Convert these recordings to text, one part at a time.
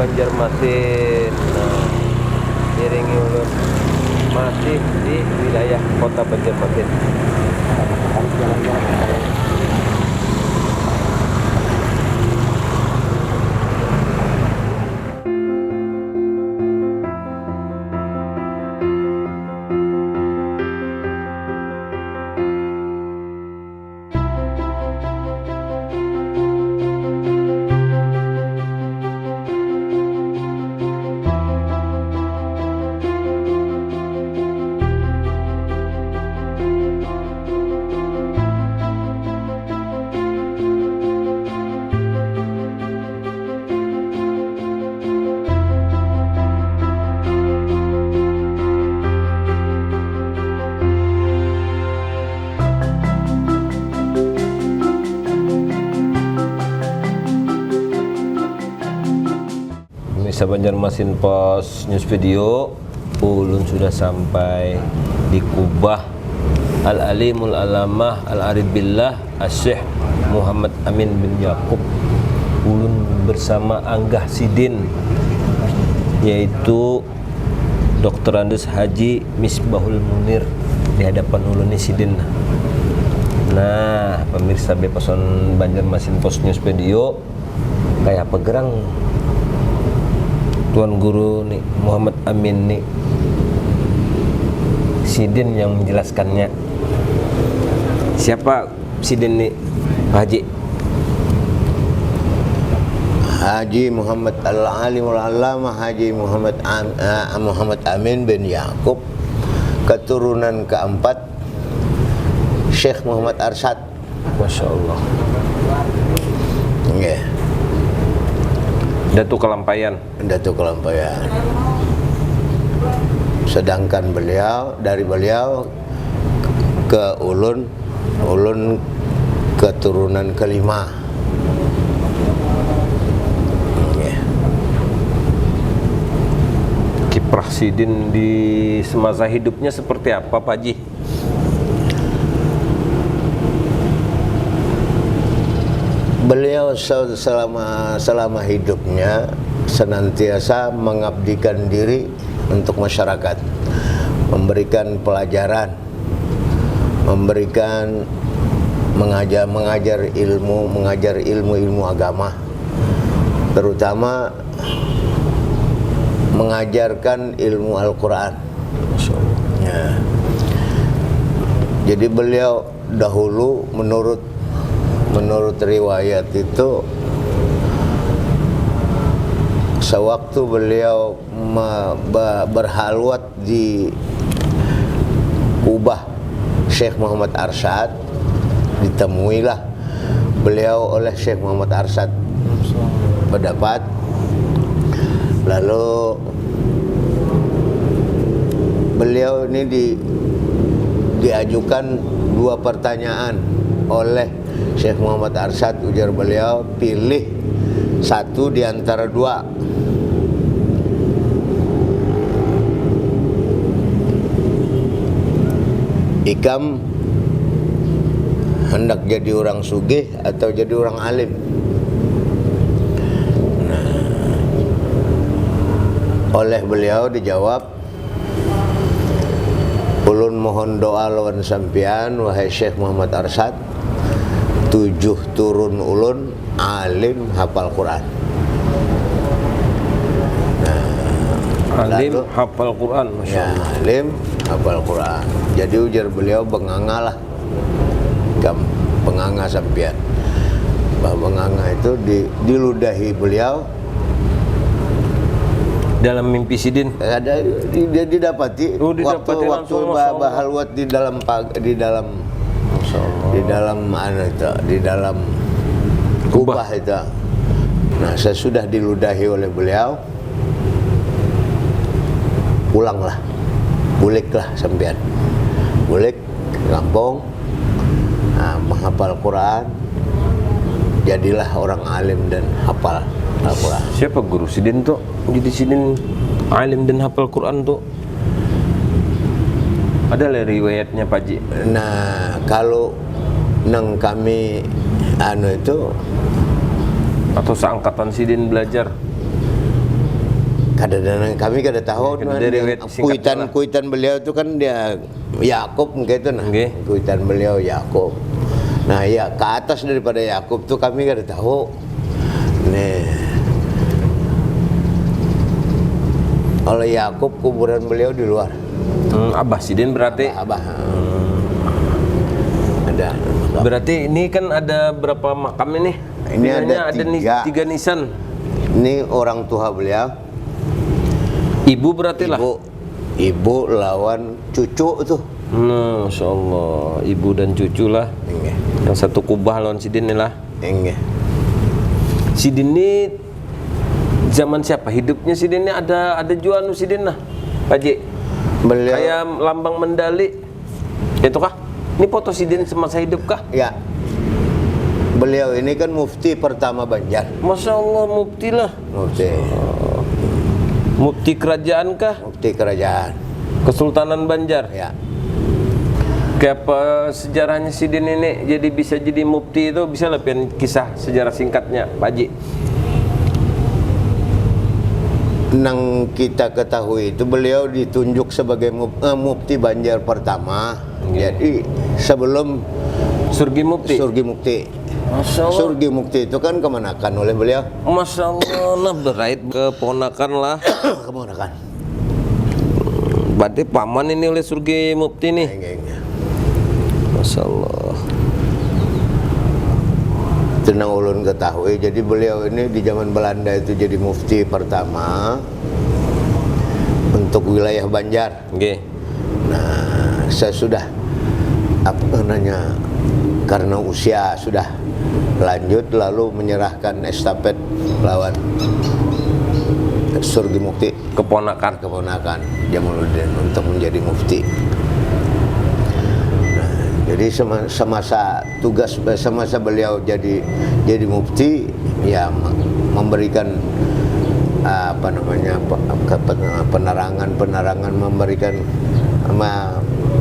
Banjarmasin. Nah, iringi ulun masih di wilayah kota Banjarmasin. Harus jalan-jalan. Pemirsa Banjarmasin Pos News Video, ulun sudah sampai di Kubah Al-Alimul Alamah Al-Arif Billah Asy-Syaikh Muhammad Amin bin Yakub. Ulun bersama Anggah Sidin, yaitu Dr. Andes Haji Misbahul Munir di hadapan ulun ni Sidin. Nah, pemirsa Beposon Banjarmasin Pos News Video, kayak apa gerang Tuan Guru nih Muhammad Amin nih Sidin yang menjelaskannya. Siapa Sidin nih, Pak Haji? Haji Muhammad Al-Alimul Alamah Haji Muhammad Amin bin Yakub, keturunan keempat Syekh Muhammad Arsyad. Masya Allah. Yeah. Datuk Kelampayan. Datuk Kelampayan. Sedangkan dari beliau ke ulun keturunan kelima. Yeah. Kiprah Sidin di semasa hidupnya seperti apa, Pak Haji? Beliau selama hidupnya senantiasa mengabdikan diri untuk masyarakat, memberikan pelajaran, mengajar ilmu agama, terutama mengajarkan ilmu Al-Quran. Ya. Jadi beliau dahulu menurut riwayat itu, sewaktu beliau berhalwat di Kubah Syekh Muhammad Arsyad, ditemuilah beliau oleh Syekh Muhammad Arsyad berdapat. Lalu beliau ini diajukan dua pertanyaan oleh Syekh Muhammad Arsyad. Ujar beliau, pilih satu di antara dua. Ikam hendak jadi orang sugih atau jadi orang alim? Oleh beliau dijawab, ulun mohon doa lawan sampian wahai Syekh Muhammad Arsyad, 7 turun ulun alim hafal Quran. Alim hafal Quran, Masya Allah. Ya, alim hafal Quran. Jadi ujar beliau, benganga lah, benganga sampian. Benganga itu diludahi beliau dalam mimpi Sidin. Ada didapati waktu bahalwat di dalam kubah itu. Nah, sesudah diludahi oleh beliau, pulanglah, buliklah sampean, bulik kampung, menghafal Quran, jadilah orang alim dan hafal Al-Quran. Siapa guru Sidin tuh? Jadi Sidin alim dan hafal Quran tuh ada riwayatnya, Pak Haji? Nah, kalau nang kami itu atau seangkatan Sidin belajar? kami kada tahu Kada dari wet singkat lah. kuitan beliau itu kan dia Yakub gitu nah. Nggih. Kuitan beliau Yakub. Nah, ya ke atas daripada Yakub tuh kami kada tahu. Nih. Oleh Yakub kuburan beliau di luar. Abah Sidin berarti. Abah. Ada. Berarti ini kan ada berapa makam ini? Ini ada tiga nisan. Ini orang tua beliau. Ibu berarti lah. Ibu lawan cucu tuh. Masya Allah, ibu dan cucu lah. Enggak. Yang satu kubah lawan Sidin nih lah. Enggak. Sidin ini zaman siapa? Hidupnya Sidin ini ada jual Sidin lah, Pak Ji. Beliau Kayak lambang mendali. Itu kah? Ini foto Sidin semasa hidup kah? ya. Beliau ini kan mufti pertama Banjar. Masya Allah, mufti lah. Mufti. Mufti kerajaan kah? Mufti kerajaan. Kesultanan Banjar. Ya. Kayak apa sejarahnya Sidin ini jadi bisa jadi mufti itu, bisa lebih kisah sejarah singkatnya, Pak Ji. Nang kita ketahui itu beliau ditunjuk sebagai mufti Banjar pertama. Jadi sebelum Surgi Mufti. Surgi Mukti. Masya Allah. Surgi Mukti itu kan kemanakan oleh beliau. Masya Allah, nah berait keponakan lah. Kemanakan. Berarti paman ini oleh Surgi Mufti nih. Enggak. Masya Allah. Tenang ulun ketahui, jadi beliau ini di zaman Belanda itu jadi mufti pertama untuk wilayah Banjar. Oke. Nah, sesudah karena usia sudah lanjut lalu menyerahkan estafet lawan Surgi Mukti Keponakan. Jamaluddin untuk menjadi mufti. Jadi semasa beliau jadi mufti ya memberikan penerangan memberikan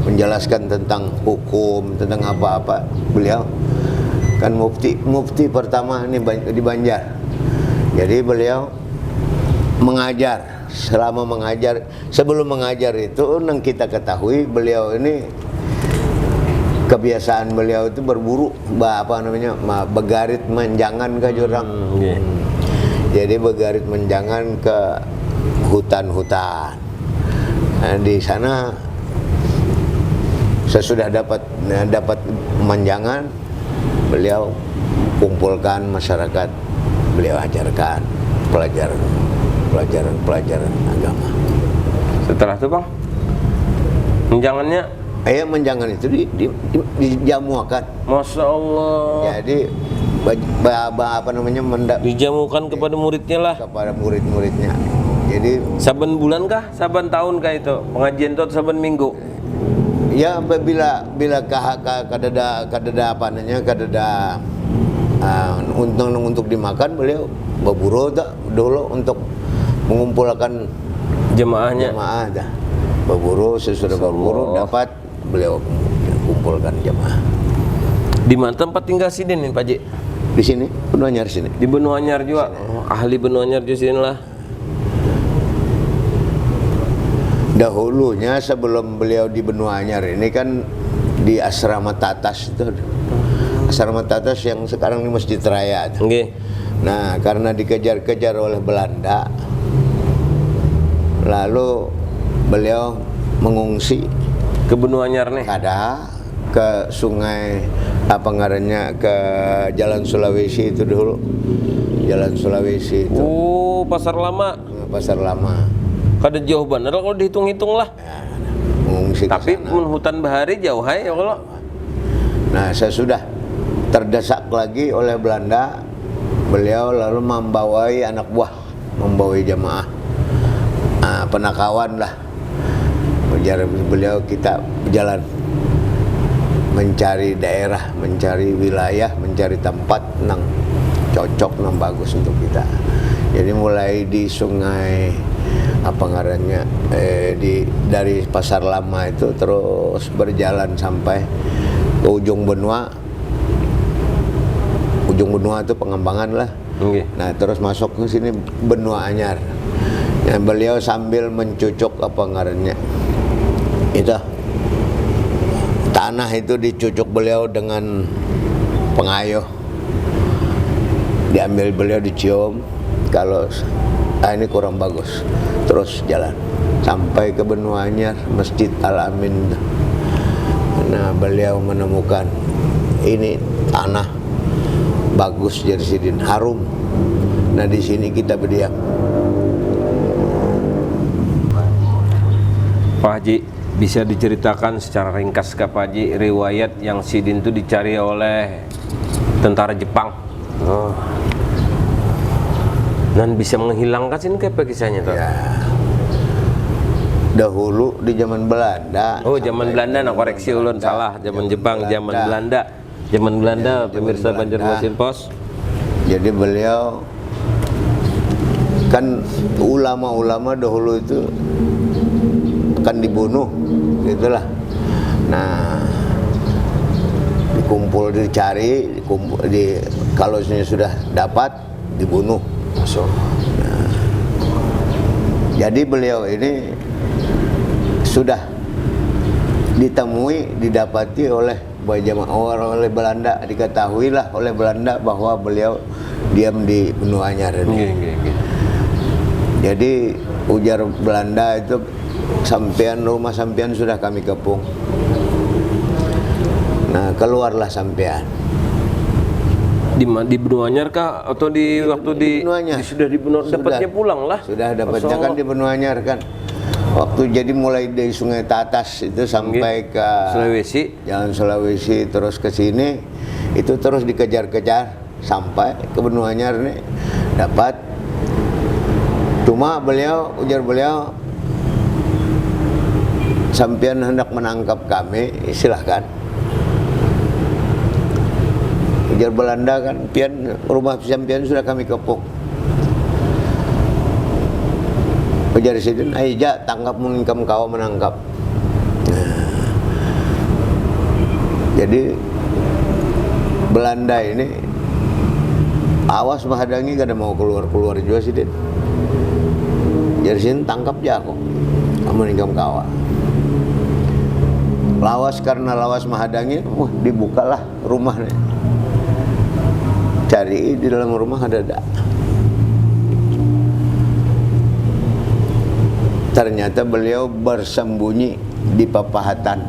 menjelaskan tentang hukum, tentang apa-apa. Beliau kan mufti pertama ini di Banjar. Jadi beliau mengajar. Sebelum mengajar itu yang kita ketahui beliau ini kebiasaan beliau itu berburu, begarit menjangan ke jurang. Jadi begarit menjangan ke hutan-hutan. Nah, di sana sesudah dapat menjangan, beliau kumpulkan masyarakat, beliau ajarkan pelajaran agama. Setelah itu Bang, menjangannya menjangan itu dijamukan. Masya Allah. Jadi dijamukan kepada muridnya lah. Kepada murid-muridnya. Jadi saben bulan kah? Saben tahun kah itu? Pengajian itu saben minggu? Ya bila untuk dimakan beliau berburu dulu untuk mengumpulkan jemaahnya. Jemaah dah. Berburu, sesudah berburu dapat beliau kumpulkan jemaah. Di mana tempat tinggal Sidin nih Pak Ji? Di sini, Benua Anyar sini. Di Benua Anyar juga. Ahli Benua Anyar di sini lah. Dahulunya sebelum beliau di Benua Anyar ini kan di Asrama Tatas itu. Asrama Tatas yang sekarang di Masjid Raya. Okay. Nah, karena dikejar-kejar oleh Belanda, lalu beliau mengungsi ke Benua Anyar nih. Ada ke sungai ke Jalan Sulawesi itu dulu. Jalan Sulawesi itu. Oh, Pasar Lama. Pasar Lama. Kada jauh bener kalau dihitung-hitung lah. Ya, mengungsi. Tapi hutan bahari jauh ya kalau. Nah, sesudah terdesak lagi oleh Belanda, beliau lalu membawai anak buah, membawai jemaah, penakawan lah. Beliau kita berjalan mencari daerah, mencari wilayah, mencari tempat yang cocok, yang bagus untuk kita. Jadi mulai di sungai dari Pasar Lama itu terus berjalan sampai ke ujung benua. Ujung benua itu pengembangan lah. Okay. Nah terus masuk ke sini Benua Anyar. Dan beliau sambil mencucuk apa ngarannya itu tanah itu dicucuk beliau dengan pengayuh, diambil beliau dicium, kalau ini kurang bagus, terus jalan sampai ke Benua Anyar, Masjid Al Amin. Nah beliau menemukan ini tanah bagus jadi sidin, harum. Nah di sini kita berdiam. Pak Haji, bisa diceritakan secara ringkas ke Pak Haji riwayat yang sidin itu dicari oleh tentara Jepang? Oh. Dan bisa menghilangkan sini kayak kisahnya tuh? Ya. Dahulu di zaman Belanda. Oh, zaman Belanda, nah koreksi ulun salah. Zaman Jepang, zaman Belanda. Zaman Belanda, ya, pemirsa Banjarmasin Pos. Jadi beliau kan ulama-ulama dahulu itu kan dibunuh, gitulah. Nah, dikumpul, dicari, kalau sudah dapat dibunuh. Nah, jadi beliau ini sudah ditemui, didapati oleh oleh Belanda, diketahuilah oleh Belanda bahwa beliau diam di Benua Anyar ini. Jadi ujar Belanda itu, rumah sampean sudah kami kepung. Nah, keluarlah sampean. Di Benua Anyar kah atau waktu di Benua Anyar? Sudah di Benua, dapatnya pulang lah. Sudah dapatnya kan di Benua Anyar kan. Waktu jadi mulai dari Sungai Tatas itu sampai ke Sulawesi, Jalan Sulawesi terus ke sini, itu terus dikejar-kejar sampai ke Benua Anyar nih dapat. Cuma ujar beliau, sampean hendak menangkap kami, silahkan. Ujar Belanda kan, rumah sampean sudah kami kepung. Ujar sidin, aja tangkap mengingkam kau menangkap. Nah, jadi Belanda ini awas menghadangi, gak ada mau keluar juga sidin. Jadi sini tangkap ya kok, mengingkam kau. Lawas, karena lawas menghadangi, dibukalah rumahnya. Cari di dalam rumah ada. Ternyata beliau bersembunyi di papahatan.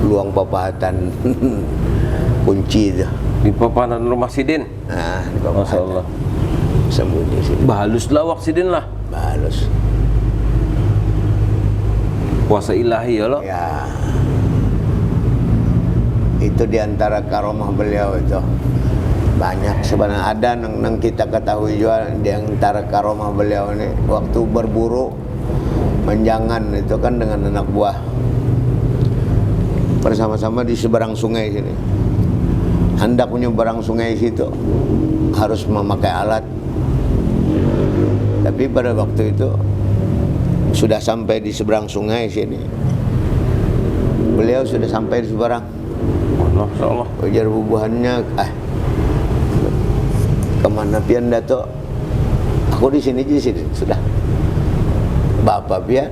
Luang papahatan kunci itu. Di papahatan rumah sidin. Nah, di papahatan. Masya Allah. Sembunyi sidin. Bahalus lawak sidin lah. Bahalus. Kuasa ilahi ya lo. Ya. Itu diantara karomah beliau itu. Banyak sebenarnya, ada yang kita ketahui juga di antara karomah beliau ini, waktu berburu menjangan itu kan dengan anak buah bersama-sama di seberang sungai sini. Hendak menyeberang sungai situ harus memakai alat, tapi pada waktu itu sudah sampai di seberang sungai sini, beliau sudah sampai di seberang. Masya Allah. Ujar bubuhannya, kemana pian dato? Aku di sini sudah. Bapak pian,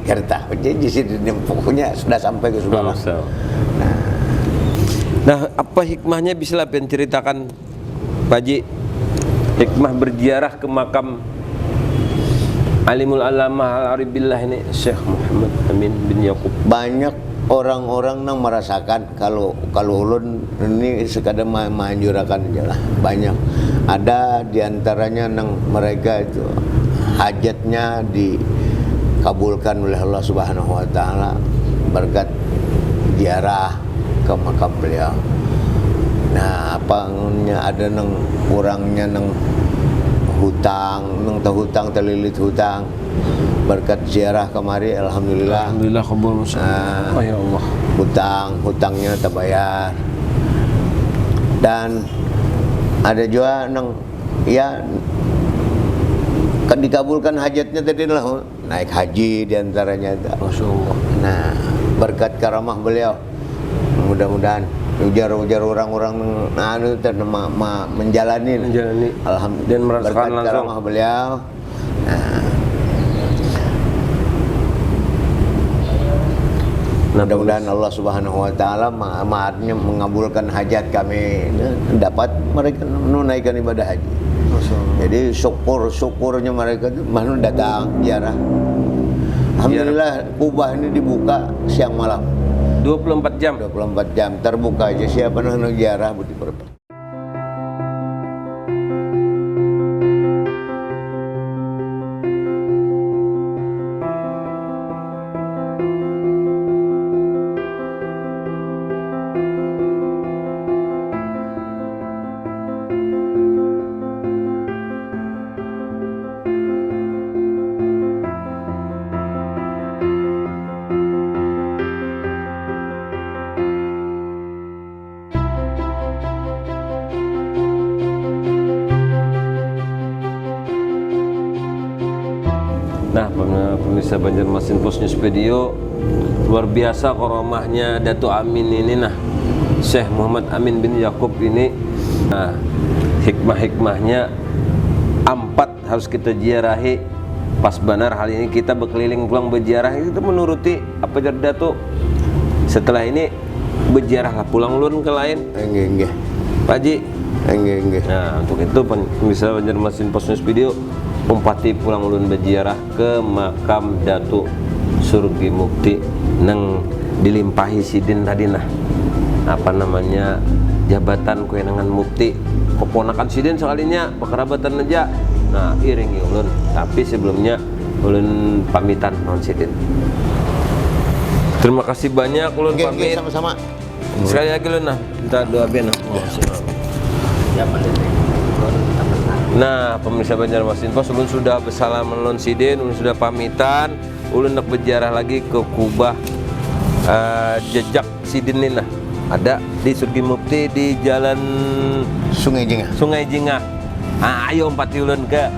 kereta jadi di sini pokoknya sudah sampai ke seberang. Nah, apa hikmahnya bisa lah pian ceritakan, Pak Haji? Hikmah berziarah ke makam Alimul Alamah Al-Arif Billah ini, Syekh Muhammad Amin bin Yaqub. Banyak orang-orang yang merasakan, kalau ulun ini sekadar menganjurkan aja lah. Banyak ada diantaranya yang mereka itu hajatnya dikabulkan oleh Allah Subhanahu Wa Taala berkat ziarah ke makam beliau. Nah, ada nang kurangnya nang hutang, terlilit hutang, berkat ziarah kemari, alhamdulillah. Alhamdulillah kabul musyawarah. Oh ya Allah. Hutangnya terbayar. Dan ada juga nang ya kan dikabulkan hajatnya tadi lah, naik haji diantaranya. Masya Allah. Nah, berkat karamah beliau, mudah-mudahan ujar orang-orang anu menjalani. Alhamdulillah. Dan merasakan berkat langsung karamah beliau. Mudah-mudahan Allah Subhanahu wa taala maafnya mengabulkan hajat kami, dapat mereka menunaikan ibadah haji. Jadi syukurnya mereka itu mana datang ziarah. Alhamdulillah Kubah ini dibuka siang malam 24 jam. 24 jam terbuka aja, siapa yang ziarah budi perba. Nah, pemirsa Banjarmasin Post News Video, luar biasa karomahnya Datuk Amin ini. Nah, Syekh Muhammad Amin bin Yakub ini, nah, hikmah-hikmahnya 4 harus kita ziarahi. Pas benar hal ini kita berkeliling pulang berziarah, itu menuruti apa jar Datuk. Setelah ini berziarahlah pulang ulun ke lain. Enggak. Pak Haji. Enggak. Nah, untuk itu pemirsa Banjarmasin Post News Video, umpati pulang ulun berziarah ke makam Datuk Surgi Mukti nang dilimpahi sidin tadi nah. Apa namanya? Jabatan kewenangan mukti. Keponakan sidin sekalinya pekerabatan aja. Nah, iringi ulun. Tapi sebelumnya ulun pamitan non sidin. Terima kasih banyak ulun pamit. Sama-sama. Sekali lagi ulun nah, minta doa ben. Nah, pemirsa Banjarmasin Post, ulun sudah bersalaman lon sidin, ulun sudah pamitan, ulun nak berziarah lagi ke Kubah jejak sidin ini nah. Ada di Surgi Mukti di Jalan Sungai Jingah. Nah, ayo umpati ulun ke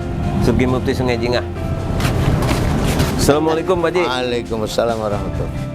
Surgi Mukti Sungai Jingah. Assalamualaikum Pak Haji. Waalaikumsalam warahmatullahi wabarakatuh.